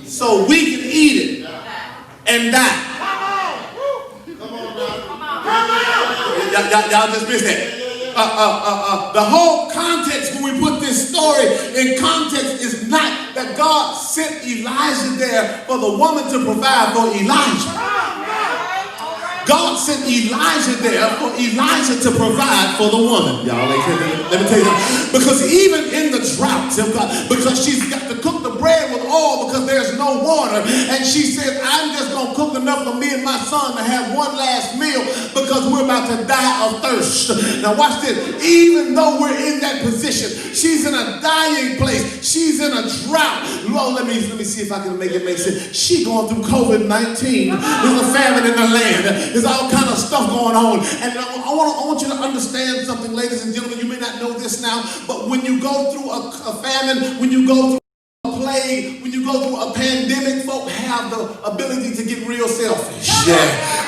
so we can eat it and die. Y'all just missed that. The whole context, when we put this story in context, is not that God sent Elijah there for the woman to provide for Elijah. God sent Elijah there for Elijah to provide for the woman. Y'all, let me tell you something. Because even in the drought, because she's got to cook the bread with oil because there's no water. And she says, I'm just going to cook enough for me and my son to have one last meal because we're about to die of thirst. Now watch this. Even though we're in that position, she's in a dying place. She's in a drought. Lord, let me see if I can make it make sense. She going through COVID-19. There's a famine in the land. There's all kind of stuff going on. And I want you to understand something, ladies and gentlemen. You may not know this now, but when you go through a famine, when you go through a plague, when you go through a pandemic, folk have the ability to get real selfish. Yeah.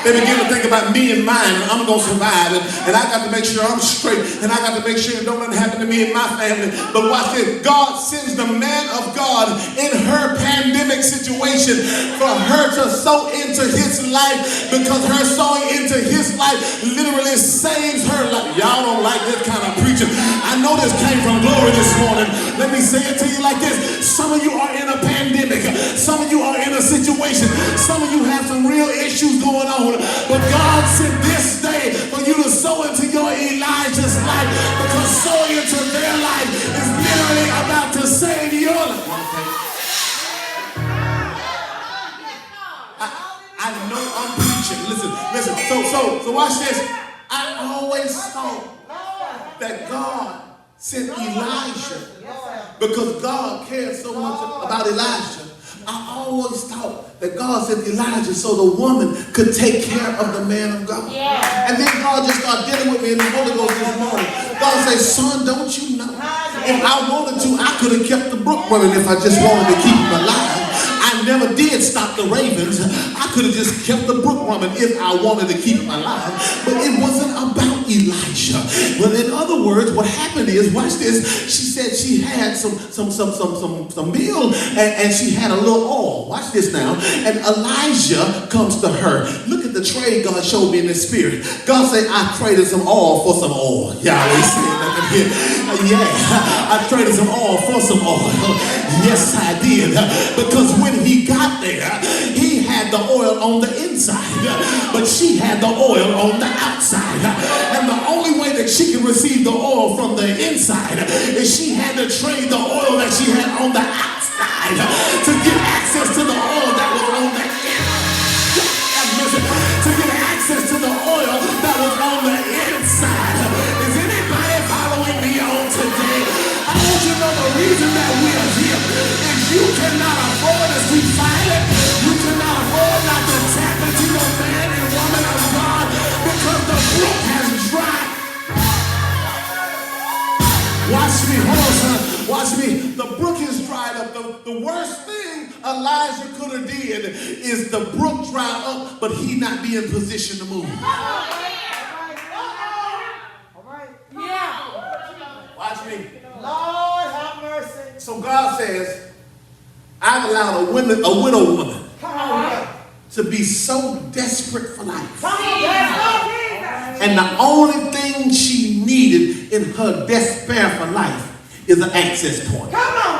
They begin to think about me and mine, and I'm going to survive, and I got to make sure I'm straight, and I got to make sure don't nothing happen to me and my family. But watch this. God sends the man of God in her pandemic situation for her to sow into his life, because her sowing into his life literally saves her life. Y'all don't like this kind of preaching. I know this came from glory this morning. Let me say it to you like this. Some of you are in a pandemic. Some of you are in a situation. Some of you have some real issues going on. But God sent this day for you to sow into your Elijah's life, because sowing into their life is literally about to save your life. I know I'm preaching. Listen. So watch this. I always thought that God sent Elijah because God cared so much about Elijah. I always thought that God sent Elijah so the woman could take care of the man of God. Yeah. And then God just started dealing with me in the Holy Ghost this morning. God said, son, don't you know? If I wanted to, I could have kept the brook running if I just wanted to keep him alive. I never did stop the ravens. I could have just kept the brook running if I wanted to keep him alive. But it wasn't about Elijah. Well, in other words, what happened is, watch this. She said she had some meal and she had a little oil. Watch this now. And Elijah comes to her. Look at the trade God showed me in the spirit. God said, I traded some oil for some oil. Y'all ain't saying nothing here. Yeah, I traded some oil for some oil. Yes, I did. Because when he got there, he had the oil on the inside, but she had the oil on the outside. And the only way that she could receive the oil from the inside is she had to trade the oil that she had on the outside to get access to the oil that was on the inside. To get access to the oil that was on the inside. Is anybody following me on today? I want you to know the reason that we are here is you cannot afford to keep silent. You cannot afford not to tap into the man and woman of God, because the brook has dried. Watch me, hold on, son. Watch me. The brook is dried up. The worst thing Elijah could have did is the brook dry up, but he not be in position to move. All right. Yeah. Watch me. Lord have mercy. So God says, I've allowed a widow woman to be so desperate for life. And the only thing she needed in her despair for life is an access point. Come on,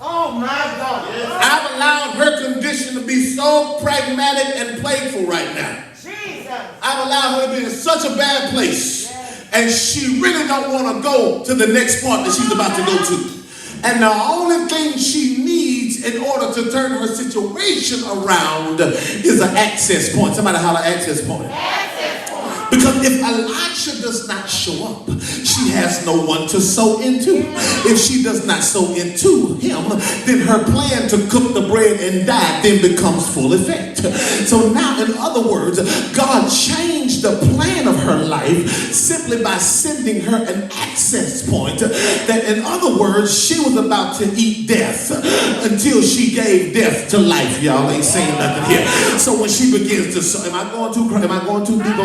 oh my God. I've allowed her condition to be so pragmatic and playful right now. Jesus. I've allowed her to be in such a bad place. And she really don't want to go to the next part that she's about to go to. And the only thing she needs in order to turn her situation around is an access point. Somebody holler access point. Because if Elisha does not show up, she has no one to sow into. If she does not sow into him, then her plan to cook the bread and die then becomes full effect. So now, in other words, God changed the plan of her life simply by sending her an access point. That, in other words, she was about to eat death. until she gave death to life. Y'all ain't saying nothing here. So when she begins to sow, am I going too deep?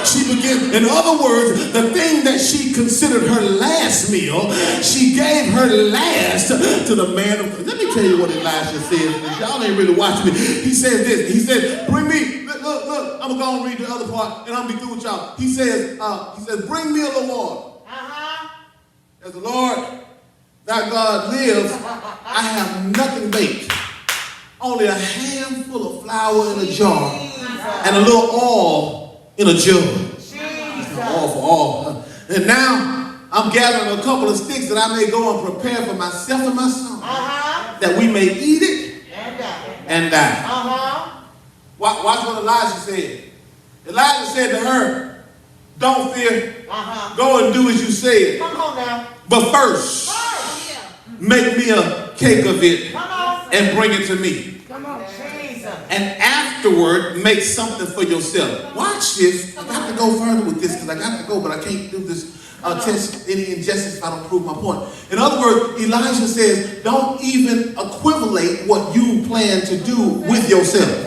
She begins, in other words, the thing that she considered her last meal, she gave her last to the man of God. Let me tell you what Elijah says. Y'all ain't really watching me. He says this. He said, bring me, look, I'm going to read the other part and I'm going to be through with y'all. He says, bring me a little water. As the Lord thy God lives, I have nothing baked. Only a handful of flour in a jar and a little oil in a jug. All for all. And now I'm gathering a couple of sticks that I may go and prepare for myself and my son, that we may eat it and die. Watch what Elijah said. Elijah said to her, don't fear. Go and do as you said. Come on now. But first, make me a cake of it and bring it to me. Come on, Jesus. And afterward, make something for yourself. Watch this. I got to go further with this because I got to go, but I can't do this test any injustice if I don't prove my point. In other words, Elijah says, don't even equivalate what you plan to do with yourself.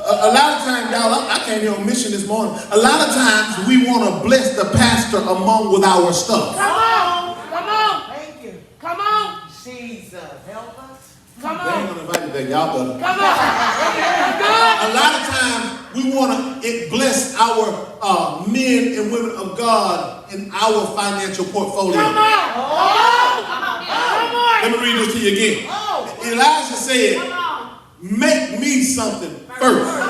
A lot of times, y'all, I came here on mission this morning. A lot of times we want to bless the pastor among with our stuff. Come on. Thank you. Come on. Jesus, help us. Come on. They ain't going to invite me back. Y'all better. Come on. A lot of times we want to bless our men and women of God in our financial portfolio. Come on. Let me read this to you again. Elijah said, make me something first.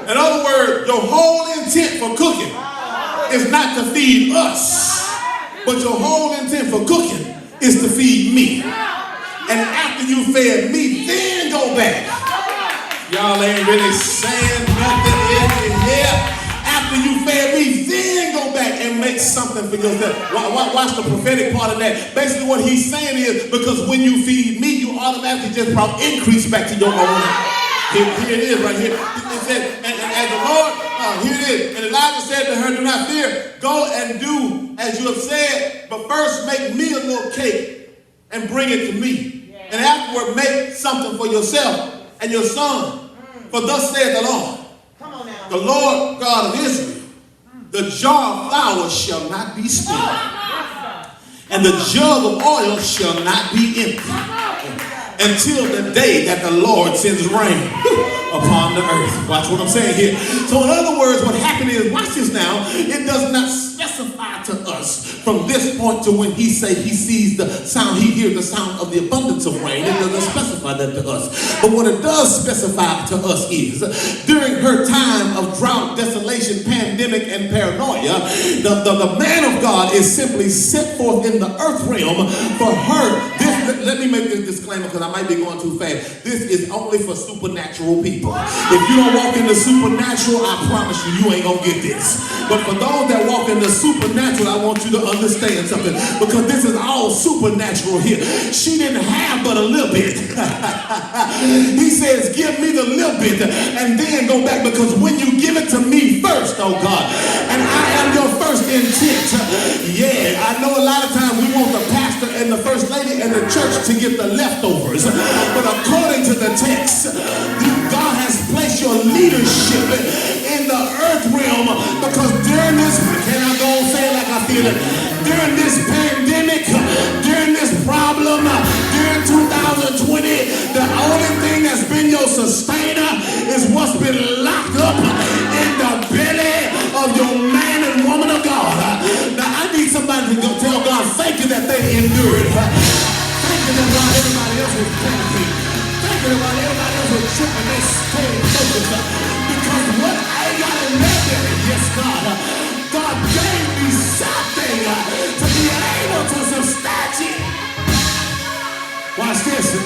In other words, your whole intent for cooking is not to feed us, but your whole intent for cooking is to feed me. And after you fed me, then go back. Y'all ain't really saying nothing in here. After you fed me, then go back and make something for yourself. Watch the prophetic part of that. Basically what he's saying is, because when you feed me, you automatically just brought increase back to your own. Here it is right here. It said, and as the Lord, here it is. And Elijah said to her, do not fear. Go and do as you have said, but first make me a little cake and bring it to me. And afterward make something for yourself and your son. For thus saith the Lord, the Lord God of Israel, the jar of flour shall not be spilled, and the jug of oil shall not be empty, until the day that the Lord sends rain upon the earth. Watch what I'm saying here. So in other words, what happened is, watch this now, it does not specify to us from this point to when he sees the sound, he hears the sound of the abundance of rain. It doesn't specify that to us. But what it does specify to us is, during her time of drought, desolation, pandemic, and paranoia, the man of God is simply set forth in the earth realm for her. Let me make this disclaimer because I might be going too fast. This is only for supernatural people. If you don't walk in the supernatural, I promise you, you ain't going to get this. But for those that walk in the supernatural, I want you to understand something, because this is all supernatural here. She didn't have but a little bit. He says, give me the little bit and then go back, because when you give it to me first, oh God, and I am your first intent. Yeah, I know a lot of times we want the pastor and the first lady and the church to get the leftovers. But according to the text, God has placed your leadership in the earth realm, because during this, can I go and say it like I feel it? During this pandemic, during this problem, during 2020, the only thing that's been your sustainer is what's been locked up in the belly of your man and woman of God. Now I need somebody to go tell God, thank you that they endured. Thank you that while everybody else was panicking, thank you that while everybody else was tripping, they stayed focused. Because what I got in their belly, yes God, God gave me something to be able to substantiate. Watch this.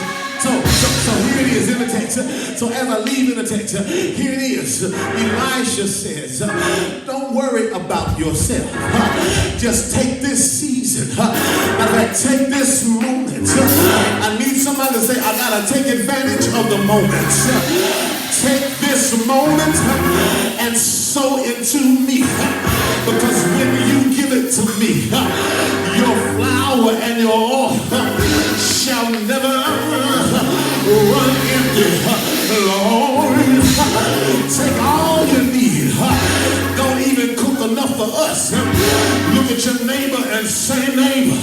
So here it is in the text. So as I leave in the text, here it is. Elisha says, don't worry about yourself. Just take this season. Take this moment. I need somebody to say, I gotta take advantage of the moment. Take this moment and sow into me. Because when you give it to me, your flour your oil shall never run empty. Lord, take all you need. Don't even cook enough for us. Look at your neighbor and say, neighbor,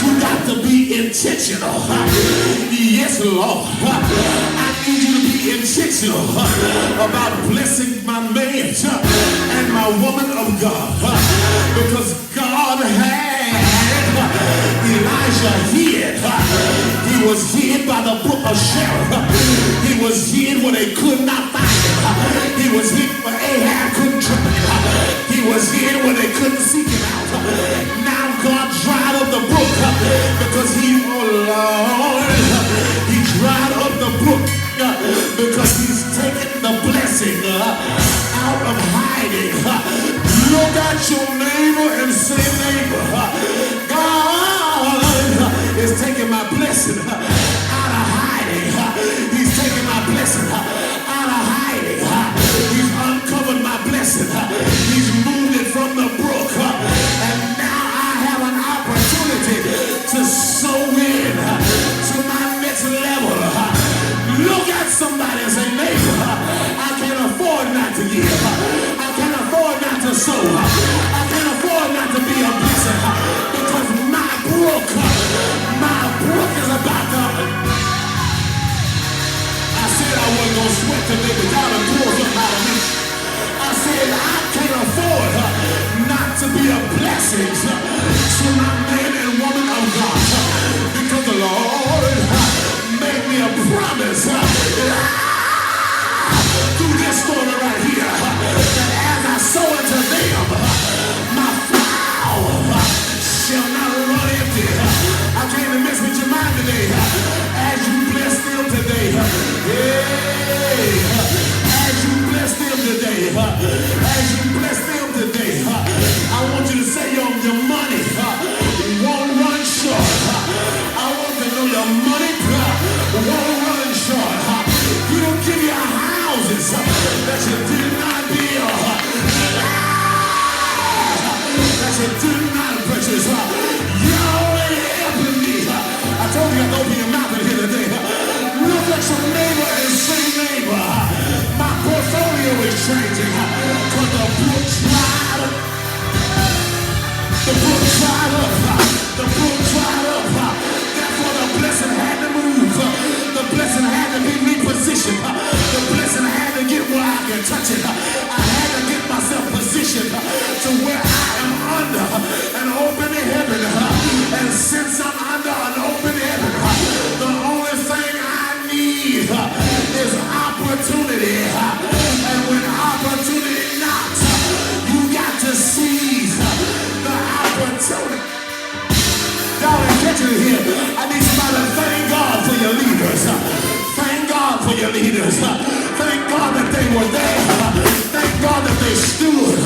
you got to be intentional. Yes, Lord. I need you to be intentional about blessing my man and my woman of God. Because God had Elijah hid. He was hid by the brook of Shannon. He was hid where they could not find him. He was hid where Ahab couldn't trip him. He was hid where they couldn't seek him out. Now God dried up the brook because oh Lord, he dried up the brook because he's taken the blessing out of hiding. Look at your neighbor and say, neighbor, God is taking my blessing out of hiding. He's taking my blessing out of hiding. He's uncovered my blessing. He's moved it from the brook. And now I have an opportunity to sow in to my next level. Look at somebody and say, neighbor, I can't afford not to give. I can't afford not to sow. I can't afford not to be a blessing because my brook is about to. I said I wasn't going to sweat today, but God will pour something out of me. I said I can't afford not to be a blessing to my man and woman of God because the Lord made me a promise through this story right here that as I sow into them, my flower shall not run empty. I came to mess with your mind today as you bless them today. As you bless them today. As you bless them today. I want you to say your money won't run short. I want to know your money won't run short. You don't give your houses that you did not build. That you did not purchase. You're already helping me. I told you I'd open your mouth in here today. Look at your neighbor and say, neighbor, my portfolio is changing. Because the brook dried up. The brook dried up. The brook dried up. Therefore the blessing had to move. The blessing had to be repositioned. The blessing had to get where I can touch it. I had to get myself positioned to where I am under an open heaven. And since I'm under an open heaven, the only thing I need is opportunity. And when opportunity knocks, you got to seize the opportunity. Y'all ain't catching it here. I need somebody to thank God for your leaders. Thank God for your leaders. Thank God that they were there. Thank God that they stood.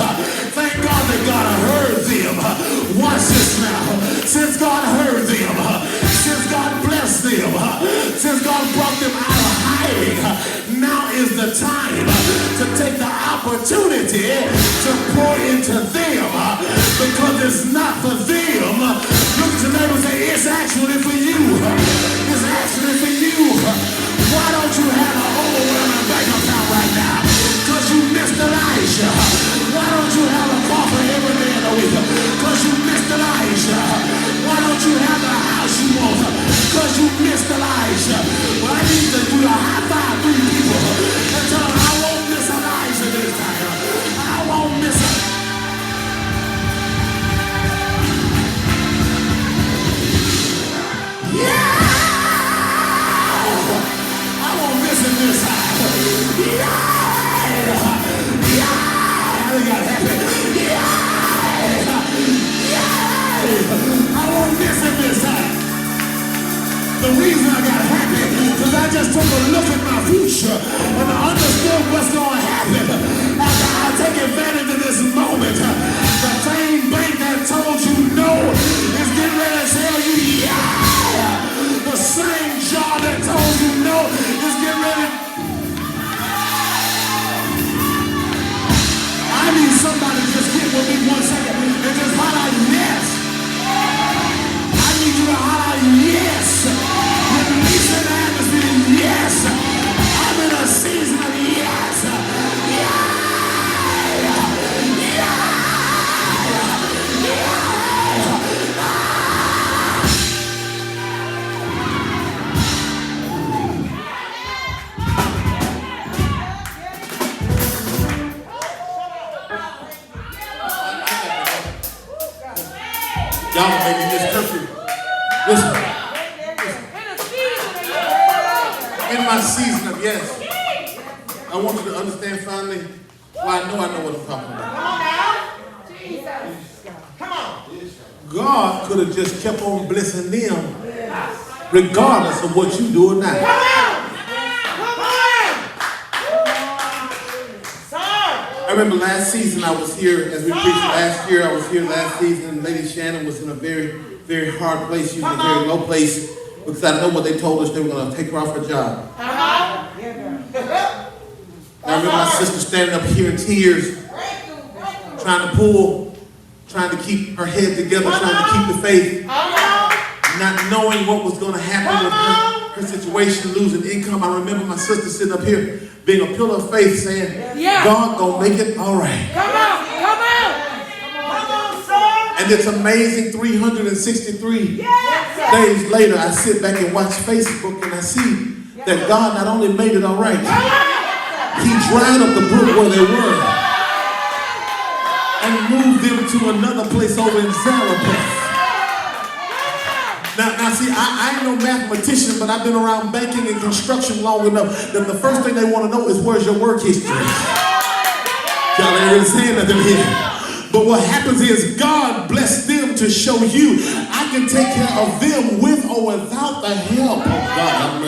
Thank God that God heard them. Watch this now. Since God heard them, since God blessed them, since God brought them out of hiding, now is the time to take the opportunity to pour into them because it's not for them. Look at your neighbor and say, it's actually for you. It's actually for you. Why don't you have an overwhelming bank account right now? Because you missed Elijah. Why don't you have a coffee every day of the week? Because you missed Elijah. Why don't you have the house you want? Because you missed Elijah. Well, I need to do the high five three people and tell them I won't miss Elijah this time. I won't miss it. Yeah! I won't miss it this time. Yeah! Yeah! I got happy. Yeah! Yeah! I won't miss it this time. The reason I got happy because I just took a look at my future and I understood what's going to happen after I take advantage of this moment. The same bank that told you no is getting ready to tell you yeah. The same job that told you no is getting ready. I need somebody to just get with me 1 second and just highlight yes. I need you to Y'all make me miss curfew. Listen. In my season of yes. I want you to understand finally why I know what I'm talking about. Come on. God could have just kept on blessing them regardless of what you doing now. Come on. I remember last season I was here, as we preached last year, I was here last season, and Lady Shannon was in a very, very hard place. She was in a very low place because I know what they told us, they were going to take her off her job. I remember my sister standing up here in tears, trying to keep her head together, trying to keep the faith, not knowing what was going to happen with her situation, losing income. I remember my sister sitting up here being a pillar of faith saying, God gonna make it all right. Come on, sir. And it's amazing, 363 days later, I sit back and watch Facebook and I see that God not only made it all right, He dried up the brook where they were and moved them to another place over in Zarephath. Now see, I ain't no mathematician, but I've been around banking and construction long enough that the first thing they want to know is where's your work history? Y'all ain't really saying nothing here. But what happens is God blessed them to show you I can take care of them with or without the help of God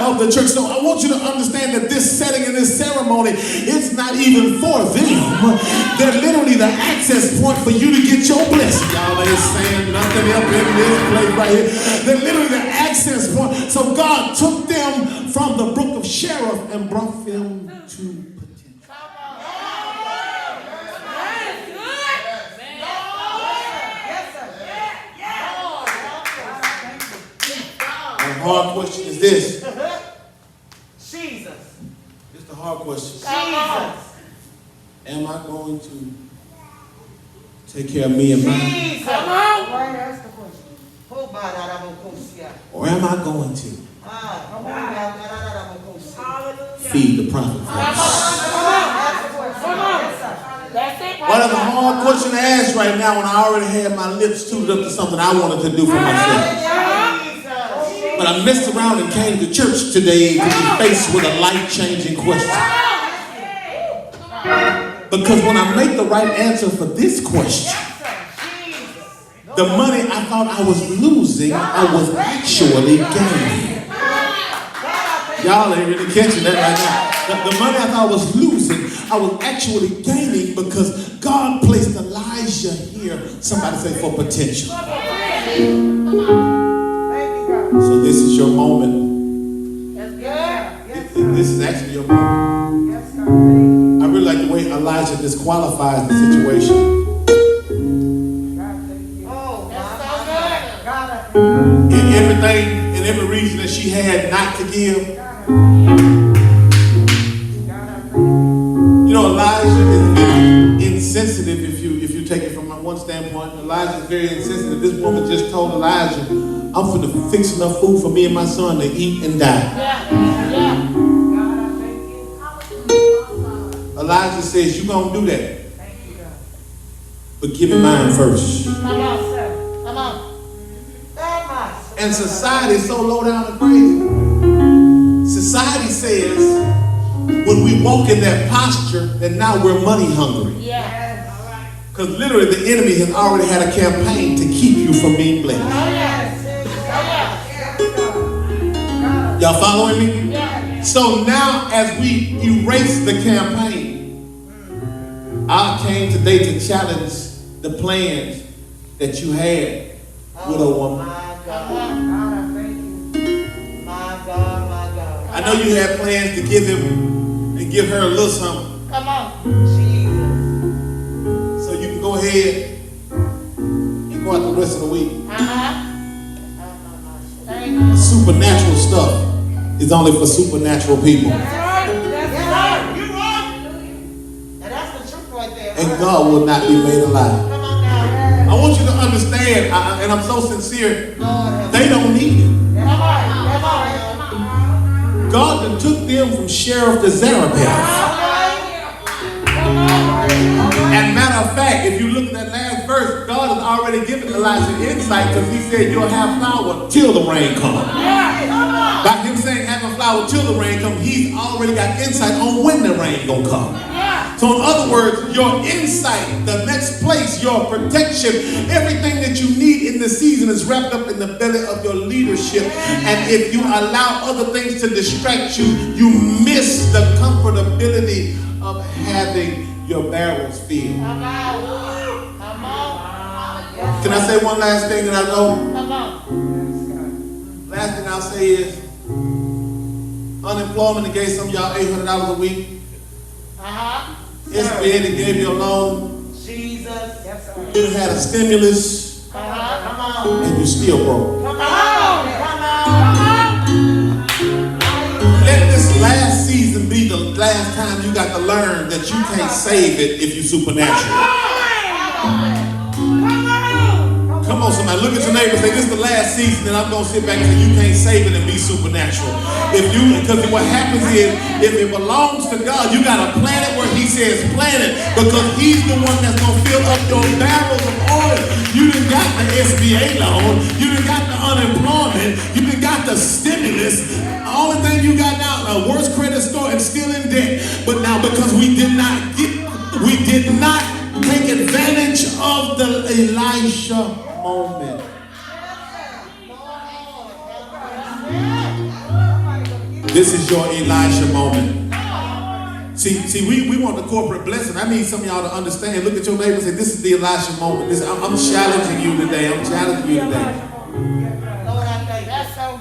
of the church. So I want you to understand that this setting and this ceremony, it's not even for them. They're literally the access point for you to get your blessing. Y'all ain't saying nothing up in this place right here. They're literally the access point. So God took them from the brook of Cherith and brought them to the hard question is this. Jesus. It's the hard question. Jesus. Am I going to take care of me and mine? Come on. Right, that's the question. Or am I going to feed the prophet? What is a hard question to ask right now when I already had my lips tuned up to something I wanted to do for myself? But I messed around and came to church today to be faced with a life-changing question. Because when I make the right answer for this question, the money I thought I was losing, I was actually gaining. Y'all ain't really catching that right now. The money I thought I was losing, I was actually gaining because God placed Elijah here, somebody say, for potential. So this is your moment. This is actually your moment. I really like the way Elijah disqualifies the situation. In everything, in every reason that she had not to give. You know, Elijah is very insensitive if you take it from one standpoint. Elijah is very insensitive. This woman just told Elijah, I'm finna fix enough food for me and my son to eat and die. Elijah says, you gonna do that. But give me mine first. Come on, sir. Come on. And society is so low down and crazy. Society says, when we walk in that posture, that now we're money hungry. Because literally the enemy has already had a campaign to keep you from being blessed. Y'all following me? So now as we erase the campaign, I came today to challenge the plans that you had with a woman. I know you had plans to give him and give her a little something. Come on. So you can go ahead and go out the rest of the week. Supernatural stuff is only for supernatural people. That's right. You're right. And that's the truth right there. And God will not be made a lie. Come on now. I want you to understand, and I'm so sincere, they don't need it. God that took them from Cherith to Zarephath And matter of fact, if you look at that last verse, God has already given Elijah insight because he said you'll have flour till the rain comes. By him saying having flour till the rain comes, he's already got insight on when the rain gonna come. So in other words, your insight, the next place, your protection, everything that you need in the season is wrapped up in the belly of your leadership. And if you allow other things to distract you, you miss the comfortability of having your barrels filled. Can I say one last thing that I know? Last thing I'll say is unemployment that gave some of y'all $800 a week. SBA that gave you a loan. Jesus. Yes, sir. You had a stimulus. And you still broke. Let this last season be the last time you got to learn that you can't save it if you're supernatural. Come on, somebody, look at your neighbor and say, this is the last season, and I'm going to sit back and say, you can't save it and be supernatural. Because what happens is, if it belongs to God, you got to plant it where he says plant it, because he's the one that's going to fill up your barrels of oil. You done got the SBA loan, you done got the unemployment, you done got the stimulus. The only thing you got now, a worse credit score and still in debt. But now because we did not take advantage of the Elisha moment. This is your Elisha moment. See, we want the corporate blessing. I need some of y'all to understand. Look at your neighbor and say, this is the Elisha moment. I'm challenging you today.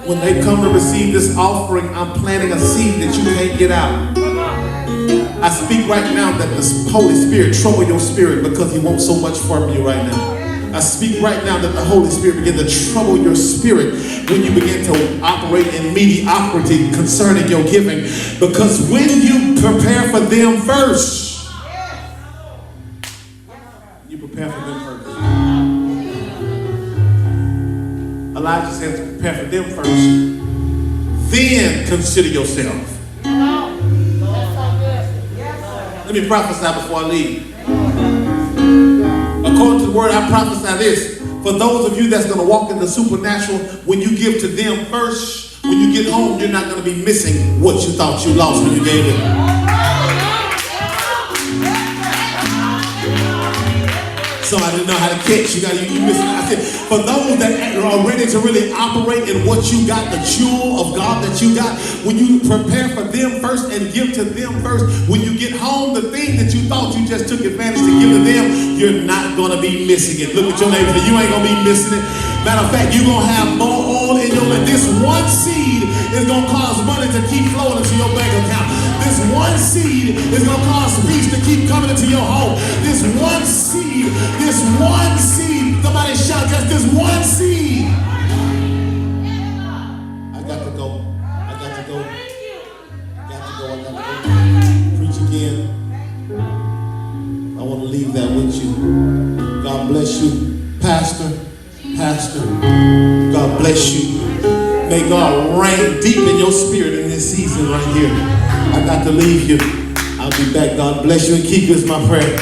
When they come to receive this offering, I'm planting a seed that you can't get out. I speak right now that the Holy Spirit trouble your spirit because he wants so much from you right now. I speak right now that the Holy Spirit begin to trouble your spirit when you begin to operate in mediocrity concerning your giving. Because when you prepare for them first, you prepare for them first. Elijah says prepare for them first, then consider yourself. Let me prophesy before I leave. According to the word, I prophesy this. For those of you that's going to walk in the supernatural, when you give to them first, when you get home, you're not going to be missing what you thought you lost when you gave it. Somebody didn't know how to catch. You missing. I said, for those that are ready to really operate in what you got, the jewel of God that you got, when you prepare for them first and give to them first, when you get home, the thing that you thought you just took advantage to give to them, you're not going to be missing it. Look at your neighbor. You ain't going to be missing it. Matter of fact, you're going to have more oil in your life. This one seed is going to cause money to keep flowing into your bank account. This one seed is going to cause peace to keep coming into your home. This one seed, somebody shout, just this one seed. I got to go. Preach again. I want to leave that with you. God bless you, Pastor. God bless you. May God reign deep in your spirit in this season right here. I got to leave you. I'll be back. God bless you and keep you is my prayer.